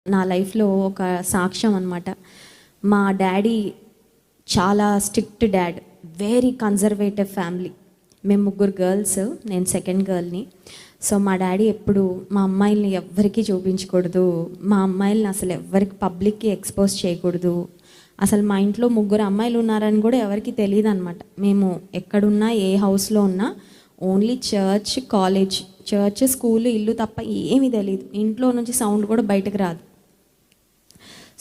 నా లైఫ్లో ఒక సాక్ష్యం అనమాట. మా డాడీ చాలా strict dad, very conservative family. మేము ముగ్గురు గర్ల్స్, నేను సెకండ్ గర్ల్ని. సో మా డాడీ ఎప్పుడు మా అమ్మాయిల్ని ఎవ్వరికీ చూపించకూడదు, మా అమ్మాయిల్ని అసలు ఎవ్వరికి పబ్లిక్కి ఎక్స్పోజ్ చేయకూడదు. అసలు మా ఇంట్లో ముగ్గురు అమ్మాయిలు ఉన్నారని కూడా ఎవరికి తెలియదు అనమాట. మేము ఎక్కడున్నా, ఏ హౌస్లో ఉన్నా only church, college, church, school, ఇల్లు తప్ప ఏమీ తెలియదు. ఇంట్లో నుంచి సౌండ్ కూడా బయటకు రాదు.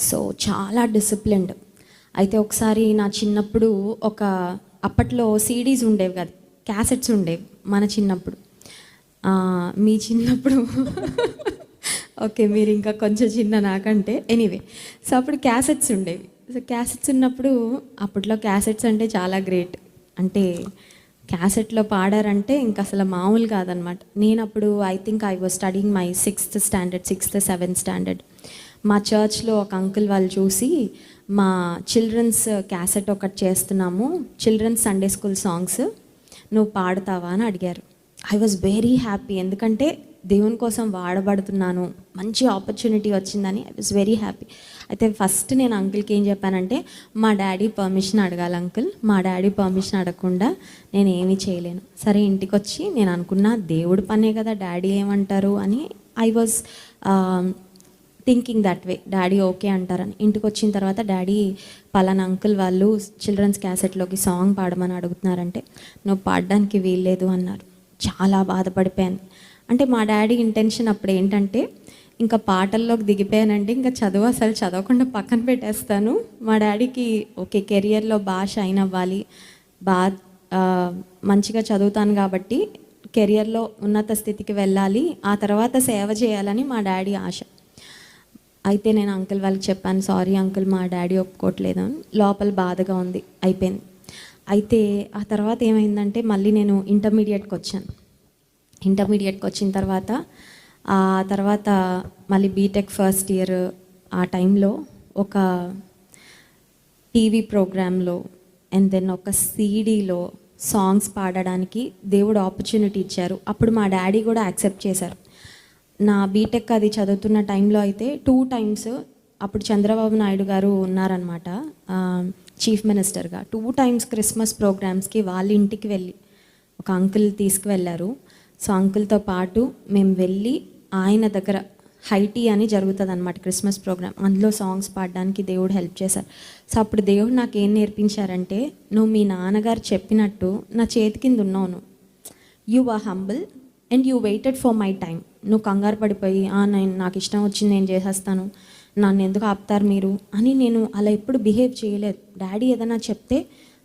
సో చాలా డిసిప్లిన్డ్. అయితే ఒకసారి నా చిన్నప్పుడు అప్పట్లో సీడీస్ ఉండేవి కాదు, క్యాసెట్స్ ఉండేవి మన చిన్నప్పుడు. మీ చిన్నప్పుడు ఓకే, మీరు ఇంకా కొంచెం చిన్న నాకంటే. ఎనీవే, సో అప్పుడు క్యాసెట్స్ ఉండేవి. సో క్యాసెట్స్ ఉన్నప్పుడు అప్పట్లో క్యాసెట్స్ అంటే చాలా గ్రేట్. అంటే క్యాసెట్లో పాడారంటే ఇంకా అసలు మామూలు కాదనమాట. నేను అప్పుడు I think I was studying my 6th standard, 6th, 7th standard. మా చర్చ్లో ఒక అంకుల్ వాళ్ళు చూసి, మా చిల్డ్రన్స్ క్యాసెట్ ఒకటి చేస్తున్నాము, చిల్డ్రన్స్ సండే స్కూల్ సాంగ్స్, నువ్వు పాడతావా అని అడిగారు. ఐ వాజ్ వెరీ హ్యాపీ, ఎందుకంటే దేవుని కోసం వాడబడుతున్నాను, మంచి ఆపర్చునిటీ వచ్చిందని ఐ వాజ్ వెరీ హ్యాపీ. అయితే ఫస్ట్ నేను అంకుల్కి ఏం చెప్పానంటే, మా డాడీ పర్మిషన్ అడగాలి అంకుల్, మా డాడీ పర్మిషన్ అడగకుండా నేను ఏమీ చేయలేను. సరే, ఇంటికి వచ్చి నేను అనుకున్నా దేవుడి పనే కదా, డాడీ ఏమంటారు అని I was thinking that way, daddy okay అంటారని. ఇంటికి వచ్చిన తర్వాత డాడీ పలానా అంకుల్ వాళ్ళు చిల్డ్రన్స్ క్యాసెట్లోకి సాంగ్ పాడమని అడుగుతున్నారంటే, నువ్వు పాడడానికి వీల్లేదు అన్నారు. చాలా బాధపడిపోయాను. అంటే మా డాడీ ఇంటెన్షన్ అప్పుడు ఏంటంటే, ఇంకా పాటల్లోకి దిగిపోయానంటే ఇంకా చదువు అసలు చదవకుండా పక్కన పెట్టేస్తాను. మా డాడీకి ఓకే, కెరియర్లో బాగా షైన్ అవ్వాలి, మంచిగా చదువుతాను కాబట్టి కెరియర్లో ఉన్నత స్థితికి వెళ్ళాలి, ఆ తర్వాత సేవ చేయాలని మా డాడీ ఆశ. అయితే నేను అంకుల్ వాళ్ళకి చెప్పాను, సారీ అంకుల్, మా డాడీ ఒప్పుకోవట్లేదు అని. లోపల బాధగా ఉంది, అయిపోయింది. అయితే ఆ తర్వాత ఏమైందంటే, మళ్ళీ నేను ఇంటర్మీడియట్కి వచ్చాను. ఇంటర్మీడియట్కి వచ్చిన తర్వాత మళ్ళీ బీటెక్ ఫస్ట్ ఇయర్ ఆ టైంలో ఒక టీవీ ప్రోగ్రాంలో అండ్ దెన్ ఒక సీడీలో సాంగ్స్ పాడడానికి దేవుడు ఆపర్చునిటీ ఇచ్చారు. అప్పుడు మా డాడీ కూడా యాక్సెప్ట్ చేశారు. నా బీటెక్ అది చదువుతున్న టైంలో అయితే 2 times అప్పుడు చంద్రబాబు నాయుడు గారు ఉన్నారనమాట చీఫ్ మినిస్టర్గా. 2 times క్రిస్మస్ ప్రోగ్రామ్స్కి వాళ్ళ ఇంటికి వెళ్ళి ఒక అంకుల్ తీసుకువెళ్ళారు. సో అంకుల్తో పాటు మేము వెళ్ళి ఆయన దగ్గర హైటీ అని జరుగుతుంది అనమాట క్రిస్మస్ ప్రోగ్రామ్, అందులో సాంగ్స్ పాడడానికి దేవుడు హెల్ప్ చేశారు. సో అప్పుడు దేవుడు నాకు ఏం నేర్పించారంటే, నువ్వు మీ నాన్నగారు చెప్పినట్టు నా చేతి కింద ఉన్నావు, you are humble and you waited for my time. నువ్వు కంగారు పడిపోయి నాకు ఇష్టం వచ్చింది నేను చేసేస్తాను, నన్ను ఎందుకు ఆపుతారు మీరు అని నేను అలా ఎప్పుడు బిహేవ్ చేయలేదు. డాడీ ఏదైనా చెప్తే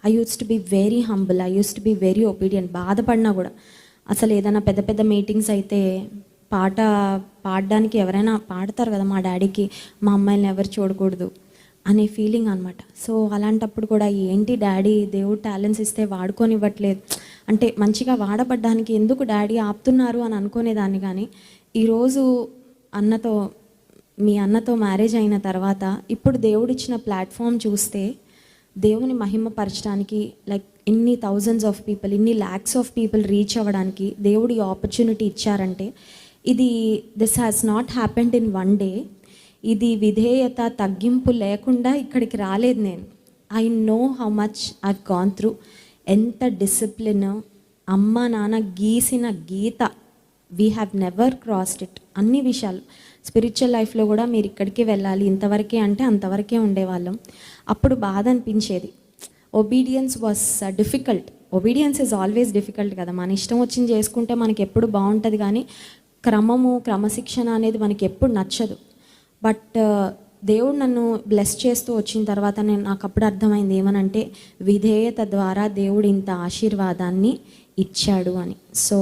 I use to be very humble, I use to be very obedient. బాధపడినా కూడా అసలు ఏదైనా పెద్ద పెద్ద మీటింగ్స్ అయితే పాడడానికి ఎవరైనా పాడతారు కదా, మా డాడీకి మా అమ్మాయిని ఎవరు చూడకూడదు అనే ఫీలింగ్ అనమాట. సో అలాంటప్పుడు కూడా ఏంటి డాడీ దేవుడు టాలెంట్స్ ఇస్తే వాడుకోనివ్వట్లేదు అంటే, మంచిగా వాడబడ్డానికి ఎందుకు డాడీ ఆపుతున్నారు అని అనుకునేదాన్ని. కానీ ఈరోజు మీ అన్నతో మ్యారేజ్ అయిన తర్వాత ఇప్పుడు దేవుడిచ్చిన ప్లాట్ఫామ్ చూస్తే, దేవుని మహిమపరచడానికి లైక్ ఇన్ని థౌజండ్స్ ఆఫ్ పీపుల్, ఇన్ని ల్యాక్స్ ఆఫ్ పీపుల్ రీచ్ అవ్వడానికి దేవుడి ఆపర్చునిటీ ఇచ్చారంటే, this has not happened in 1 day. ఇది విధేయత, తగ్గింపు లేకుండా ఇక్కడికి రాలేదు నేను. I know how much I've gone through. ఎంత డిసిప్లిన్, అమ్మ నాన్న గీసిన గీత, we have never crossed it. అన్ని విషయాలు స్పిరిచువల్ లైఫ్లో కూడా మీరు ఇక్కడికి వెళ్ళాలి, ఇంతవరకే అంటే అంతవరకే ఉండేవాళ్ళం. అప్పుడు బాధ అనిపించేది. Obedience was difficult. Obedience is always difficult కదా. మన ఇష్టం వచ్చింది చేసుకుంటే మనకి ఎప్పుడు బాగుంటుంది, కానీ క్రమశిక్షణ అనేది మనకి ఎప్పుడు నచ్చదు. బట్ దేవుడు నన్ను బ్లెస్ చేస్తూ వచ్చిన తర్వాత నాకు అప్పుడు అర్థమైంది ఏమనంటే, విధేయత ద్వారా దేవుడు ఇంత ఆశీర్వాదాన్ని ఇచ్చాడు అని. సో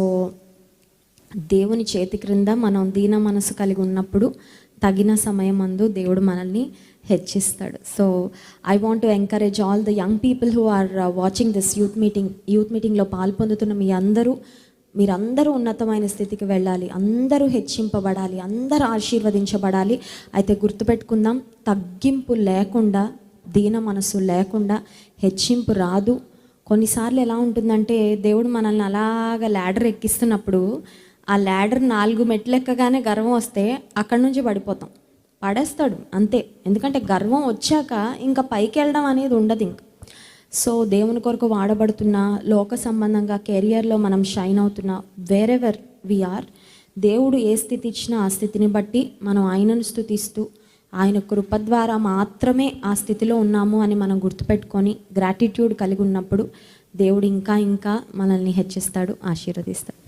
దేవుని చేతి క్రింద మనం దీన మనసు కలిగి ఉన్నప్పుడు తగిన సమయం అందు దేవుడు మనల్ని హెచ్చిస్తాడు. So I want to encourage all the young people who are watching this youth మీటింగ్లో పాల్పొందుతున్న మీరందరూ ఉన్నతమైన స్థితికి వెళ్ళాలి, అందరూ హెచ్చింపబడాలి, అందరూ ఆశీర్వదించబడాలి. అయితే గుర్తుపెట్టుకుందాం, తగ్గింపు లేకుండా, దీన మనసు లేకుండా హెచ్చింపు రాదు. కొన్నిసార్లు ఎలా ఉంటుందంటే, దేవుడు మనల్ని అలాగ ల్యాడర్ ఎక్కిస్తున్నప్పుడు ఆ ల్యాడర్ 4 మెట్లు ఎక్కగానే గర్వం వస్తే అక్కడి నుంచి పడిపోతాం. పడేస్తాడు అంతే. ఎందుకంటే గర్వం వచ్చాక ఇంకా పైకి వెళ్ళడం అనేది ఉండదు ఇంక. సో దేవుని కొరకు వాడబడుతున్న, లోక సంబంధంగా కెరియర్లో మనం షైన్ అవుతున్న, వేరెవర్ వీఆర్, దేవుడు ఏ స్థితి ఇచ్చినా ఆ స్థితిని బట్టి మనం ఆయనను స్తుతిస్తూ ఆయన కృప ద్వారా మాత్రమే ఆ స్థితిలో ఉన్నాము అని మనం గుర్తుపెట్టుకొని గ్రాటిట్యూడ్ కలిగి ఉన్నప్పుడు దేవుడు ఇంకా ఇంకా మనల్ని హెచ్చిస్తాడు, ఆశీర్వదిస్తాడు.